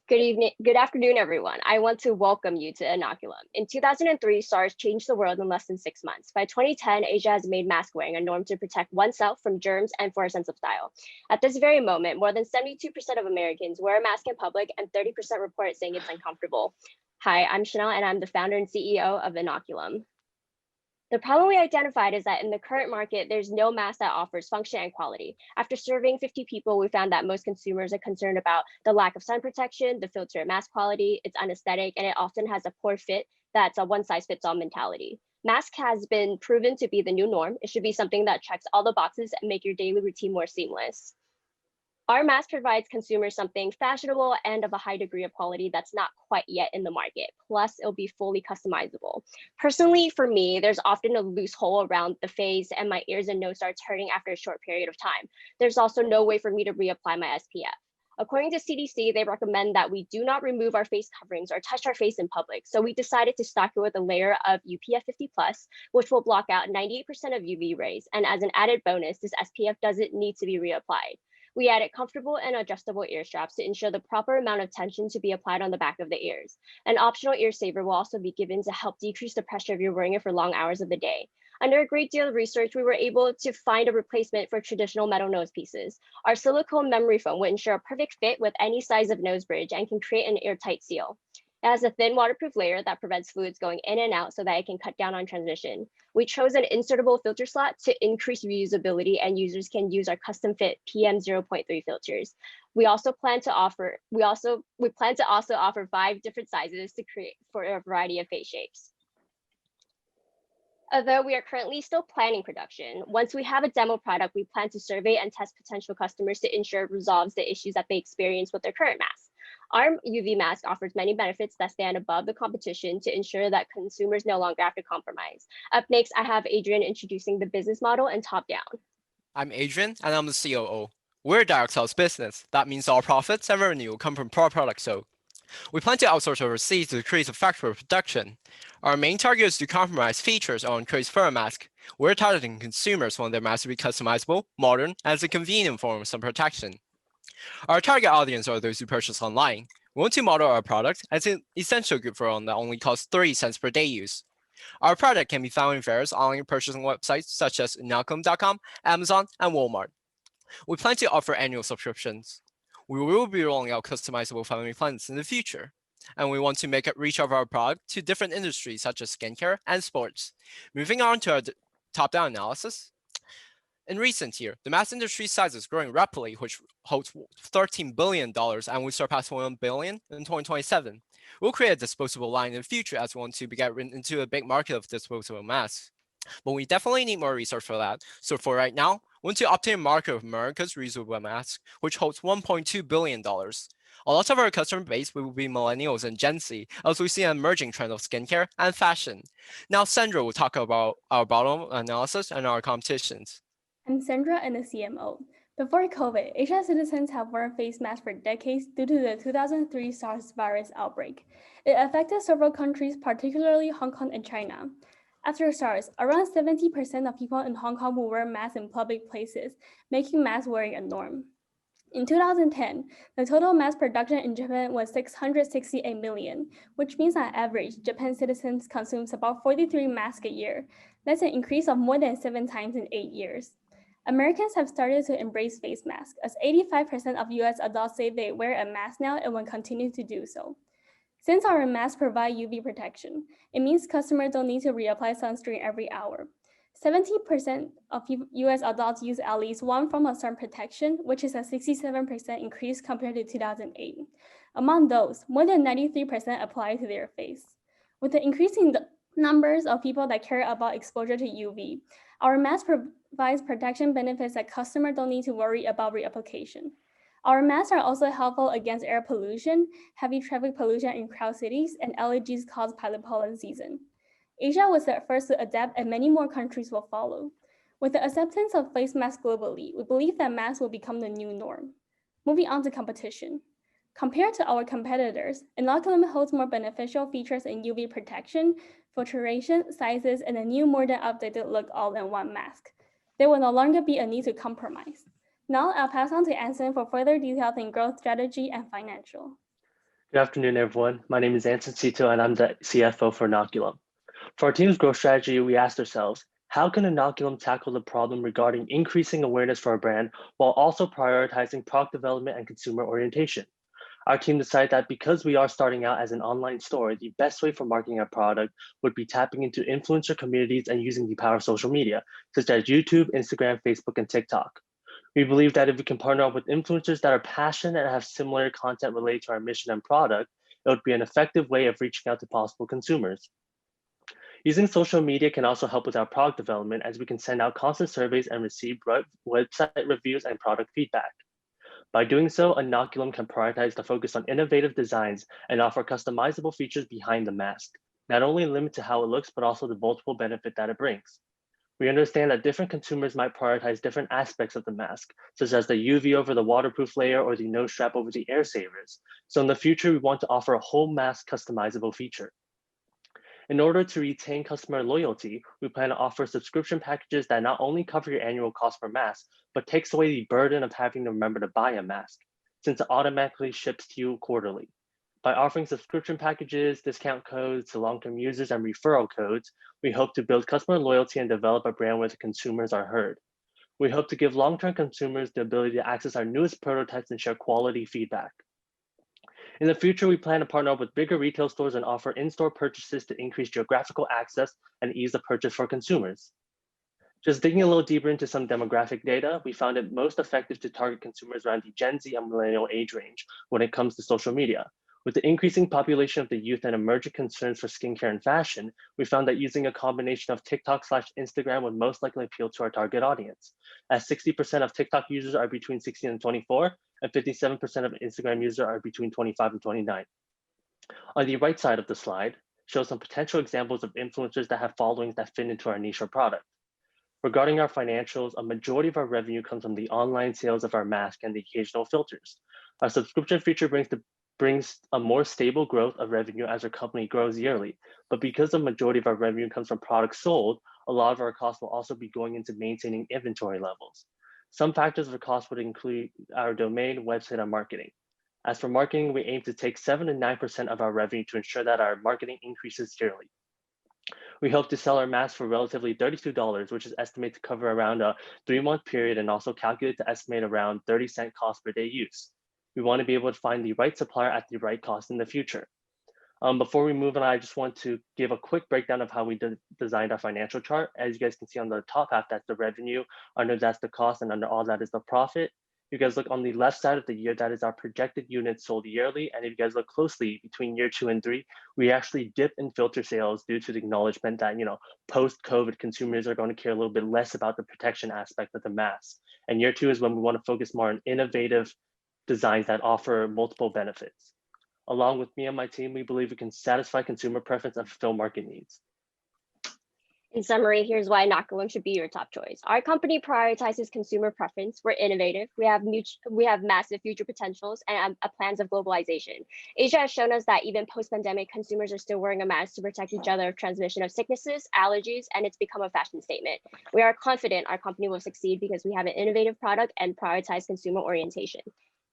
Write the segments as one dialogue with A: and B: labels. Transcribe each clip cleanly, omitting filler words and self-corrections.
A: Good afternoon, everyone. I want to welcome you to Inoculum. In 2003, SARS changed the world in less than 6 months. By 2010, Asia has made mask wearing a norm to protect oneself from germs and for a sense of style. At this very moment, more than 72% of Americans wear a mask in public and 30% report saying it's uncomfortable. Hi, I'm Chanel, and I'm the founder and CEO of Inoculum. The problem we identified is that in the current market, there's no mask that offers function and quality. After surveying 50 people, we found that most consumers are concerned about the lack of sun protection, the filter mask quality, it's unaesthetic, and it often has a poor fit that's a one-size-fits-all mentality. Mask has been proven to be the new norm. It should be something that checks all the boxes and make your daily routine more seamless. Our mask provides consumers something fashionable and of a high degree of quality that's not quite yet in the market. Plus, it'll be fully customizable. Personally, for me, there's often a loose hole around the face and my ears and nose starts hurting after a short period of time. There's also no way for me to reapply my SPF. According to CDC, they recommend that we do not remove our face coverings or touch our face in public. So we decided to stock it with a layer of UPF 50+, which will block out 98% of UV rays. And as an added bonus, this SPF doesn't need to be reapplied. We added comfortable and adjustable ear straps to ensure the proper amount of tension to be applied on the back of the ears. An optional ear saver will also be given to help decrease the pressure if you're wearing it for long hours of the day. Under a great deal of research, we were able to find a replacement for traditional metal nose pieces. Our silicone memory foam will ensure a perfect fit with any size of nose bridge and can create an airtight seal. It has a thin waterproof layer that prevents fluids going in and out so that it can cut down on transition. We chose an insertable filter slot to increase reusability, and users can use our custom fit PM 0.3 filters. We plan to also offer 5 different sizes to create for a variety of face shapes. Although we are currently still planning production, once we have a demo product, we plan to survey and test potential customers to ensure it resolves the issues that they experience with their current mask. Our UV mask offers many benefits that stand above the competition to ensure that consumers no longer have to compromise. Up next, I have Adrian introducing the business model and top down.
B: I'm Adrian, and I'm the COO. We're a direct sales business. That means our profits and revenue come from products sold. We plan to outsource overseas to increase the factory production. Our main target is to compromise features on Craze Fur mask. We're targeting consumers who want their mask to be customizable, modern, and as a convenient form of sun protection. Our target audience are those who purchase online. We want to model our product as an essential good for one that only costs 30 cents per day use. Our product can be found in various online purchasing websites such as Inoculum.com, Amazon, and Walmart. We plan to offer annual subscriptions. We will be rolling out customizable family plans in the future, and we want to make it reach of our product to different industries such as skincare and sports. Moving on to our top-down analysis. In recent years, the mask industry size is growing rapidly, which holds $13 billion and will surpass $1 billion in 2027. We'll create a disposable line in the future as we want to get into a big market of disposable masks. But we definitely need more research for that. So for right now, we want to obtain a market of America's reusable masks, which holds $1.2 billion. A lot of our customer base will be millennials and Gen Z, as we see an emerging trend of skincare and fashion. Now Sandra will talk about our bottom analysis and our competitions.
C: I'm Sandra and the CMO. Before COVID, Asian citizens have worn face masks for decades due to the 2003 SARS virus outbreak. It affected several countries, particularly Hong Kong and China. After SARS, around 70% of people in Hong Kong will wear masks in public places, making mask wearing a norm. In 2010, the total mask production in Japan was 668 million, which means on average, Japan citizens consume about 43 masks a year. That's an increase of more than 7 times in 8 years. Americans have started to embrace face masks, as 85% of US adults say they wear a mask now and will continue to do so. Since our masks provide UV protection, it means customers don't need to reapply sunscreen every hour. 70% of US adults use at least one form of sun protection, which is a 67% increase compared to 2008. Among those, more than 93% apply to their face. With the increasing numbers of people that care about exposure to UV, our mask provides protection benefits that customers don't need to worry about reapplication. Our masks are also helpful against air pollution, heavy traffic pollution in crowded cities, and allergies caused by the pollen season. Asia was the first to adapt, and many more countries will follow. With the acceptance of face masks globally, we believe that masks will become the new norm. Moving on to competition. Compared to our competitors, Inoculum holds more beneficial features in UV protection, filtration, sizes, and a new, more than updated look all in one mask. There will no longer be a need to compromise. Now I'll pass on to Anson for further details in growth strategy and financial.
D: Good afternoon, everyone. My name is Anson Cito, and I'm the CFO for Inoculum. For our team's growth strategy, we asked ourselves, how can Inoculum tackle the problem regarding increasing awareness for our brand while also prioritizing product development and consumer orientation? Our team decided that because we are starting out as an online store, the best way for marketing our product would be tapping into influencer communities and using the power of social media, such as YouTube, Instagram, Facebook, and TikTok. We believe that if we can partner up with influencers that are passionate and have similar content related to our mission and product, it would be an effective way of reaching out to possible consumers. Using social media can also help with our product development as we can send out constant surveys and receive website reviews and product feedback. By doing so, Inoculum can prioritize the focus on innovative designs and offer customizable features behind the mask, not only limit to how it looks, but also the multiple benefit that it brings. We understand that different consumers might prioritize different aspects of the mask, such as the UV over the waterproof layer or the nose strap over the air savers. So in the future, we want to offer a whole mask customizable feature. In order to retain customer loyalty, we plan to offer subscription packages that not only cover your annual cost per mask, but takes away the burden of having to remember to buy a mask, since it automatically ships to you quarterly. By offering subscription packages, discount codes to long-term users, and referral codes, we hope to build customer loyalty and develop a brand where the consumers are heard. We hope to give long-term consumers the ability to access our newest prototypes and share quality feedback. In the future, we plan to partner up with bigger retail stores and offer in-store purchases to increase geographical access and ease of purchase for consumers. Just digging a little deeper into some demographic data, we found it most effective to target consumers around the Gen Z and millennial age range when it comes to social media. With the increasing population of the youth and emerging concerns for skincare and fashion, we found that using a combination of TikTok/Instagram would most likely appeal to our target audience, as 60% of TikTok users are between 16 and 24, and 57% of Instagram users are between 25 and 29. On the right side of the slide, shows some potential examples of influencers that have followings that fit into our niche or product. Regarding our financials, a majority of our revenue comes from the online sales of our mask and the occasional filters. Our subscription feature brings a more stable growth of revenue as our company grows yearly. But because the majority of our revenue comes from products sold, a lot of our costs will also be going into maintaining inventory levels. Some factors of the cost would include our domain, website, and marketing. As for marketing, we aim to take 7 to 9% of our revenue to ensure that our marketing increases yearly. We hope to sell our masks for relatively $32, which is estimated to cover around a 3-month period and also calculated to estimate around 30-cent cost per day use. We want to be able to find the right supplier at the right cost in the future. Before we move on, I just want to give a quick breakdown of how we designed our financial chart. As you guys can see on the top half, that's the revenue, under that's the cost, and under all that is the profit. If you guys look on the left side of the year, that is our projected units sold yearly. And if you guys look closely between year 2 and 3, we actually dip in filter sales due to the acknowledgement that, post-COVID consumers are going to care a little bit less about the protection aspect of the mask. And year 2 is when we want to focus more on innovative designs that offer multiple benefits. Along with me and my team, we believe we can satisfy consumer preference and fulfill market needs.
A: In summary, here's why Inoculum should be your top choice. Our company prioritizes consumer preference. We're innovative. We have massive future potentials and plans of globalization. Asia has shown us that even post-pandemic, consumers are still wearing a mask to protect each other of transmission of sicknesses, allergies, and it's become a fashion statement. We are confident our company will succeed because we have an innovative product and prioritize consumer orientation.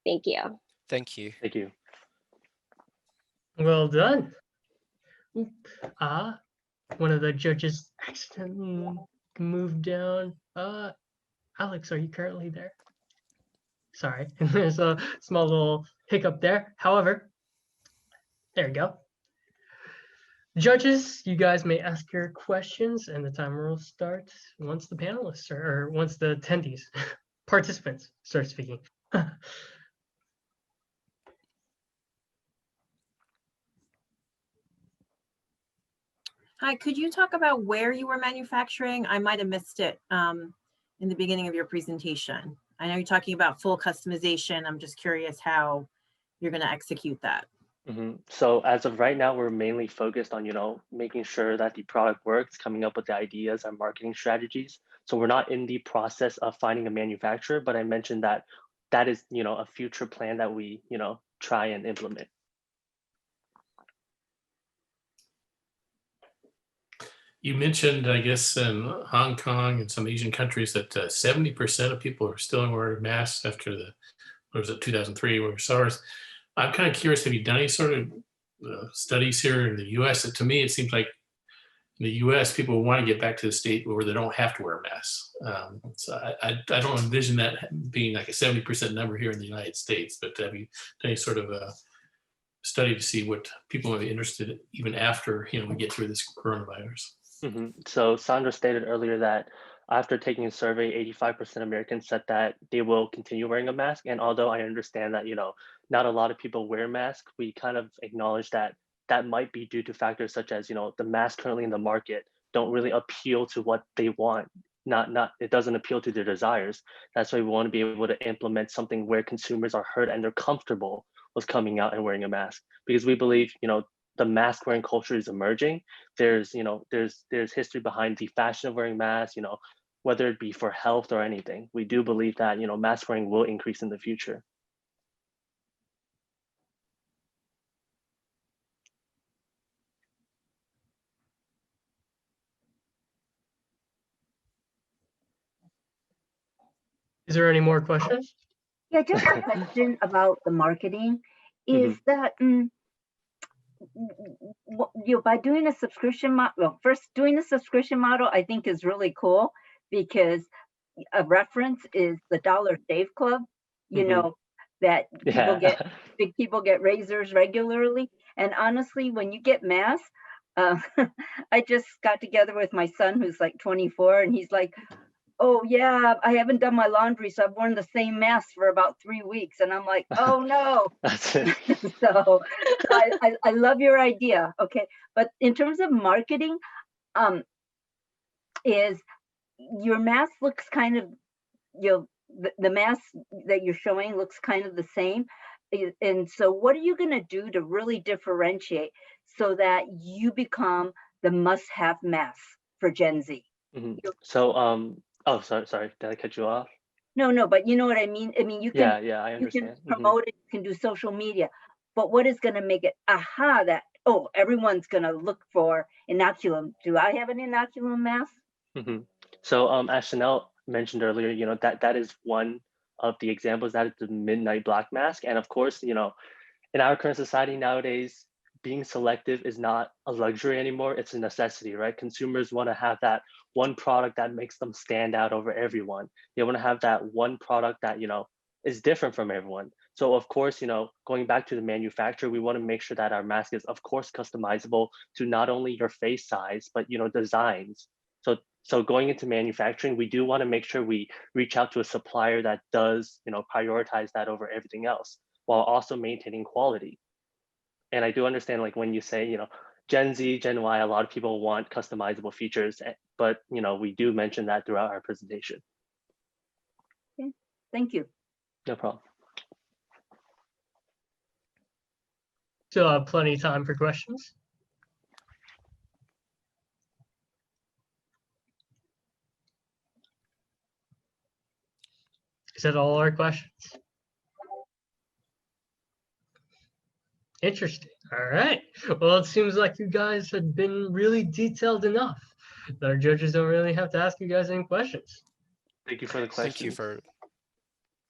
A: Thank you.
B: Thank you.
D: Thank you.
E: Well done. One of the judges accidentally moved down. Alex, are you currently there? Sorry, there's a small little hiccup there. However, there you go. Judges, you guys may ask your questions and the timer will start once the panelists or once the attendees, participants start speaking.
F: Hi, could you talk about where you were manufacturing? I might have missed it in the beginning of your presentation. I know you're talking about full customization. I'm just curious how you're going to execute that.
D: So as of right now, we're mainly focused on, making sure that the product works, coming up with the ideas and marketing strategies. So we're not in the process of finding a manufacturer, but I mentioned that that is, a future plan that we, try and implement.
G: You mentioned, I guess, in Hong Kong and some Asian countries that 70% of people are still wearing masks after 2003 or SARS. I'm kind of curious, have you done any sort of studies here in the US? To me, it seems like in the US, people want to get back to the state where they don't have to wear masks. So I don't envision that being like a 70% number here in the United States, but have you done any sort of a study to see what people might be interested in even after we get through this coronavirus?
D: So Sandra stated earlier that after taking a survey, 85% Americans said that they will continue wearing a mask. And although I understand that, not a lot of people wear masks, we kind of acknowledge that that might be due to factors such as, the masks currently in the market don't really appeal to what they want. It doesn't appeal to their desires. That's why we want to be able to implement something where consumers are heard and they're comfortable with coming out and wearing a mask, because we believe, the mask wearing culture is emerging. There's history behind the fashion of wearing masks, whether it be for health or anything. We do believe that, mask wearing will increase in the future.
E: Is there any more questions?
H: Yeah, just a question about the marketing. Is that by doing a subscription model? Well, first, doing a subscription model, I think is really cool, because a reference is the Dollar Shave Club. That big people get razors regularly, and honestly, when you get masks, I just got together with my son who's like 24, and he's like, oh yeah, I haven't done my laundry, so I've worn the same mask for about 3 weeks. And I'm like, oh no.
D: That's it.
H: So I love your idea. Okay. But in terms of marketing, is your mask looks kind of, the mask that you're showing looks kind of the same. And so what are you going to do to really differentiate so that you become the must-have mask for Gen Z?
D: So, oh, sorry, did I cut you off?
H: No, but you know what I mean? I mean, you can,
D: Yeah, I
H: you can
D: understand.
H: promote it, you can do social media, but what is going to make it that, oh, everyone's going to look for Inoculum? Do I have an Inoculum mask?
D: So, as Chanel mentioned earlier, that is one of the examples. That is the midnight black mask. And of course, in our current society nowadays, being selective is not a luxury anymore. It's a necessity, right? Consumers want to have that one product that makes them stand out over everyone. They want to have that one product that, is different from everyone. So of course, going back to the manufacturer, we want to make sure that our mask is of course customizable to not only your face size, but, designs. So going into manufacturing, we do want to make sure we reach out to a supplier that does, prioritize that over everything else, while also maintaining quality. And I do understand, like when you say, Gen Z, Gen Y, a lot of people want customizable features, but we do mention that throughout our presentation.
H: Okay, thank you.
D: No problem.
E: Still have plenty of time for questions. Is that all our questions? Interesting. All right. Well, it seems like you guys have been really detailed enough that our judges don't really have to ask you guys any questions.
D: Thank you for the question.
B: Thank you for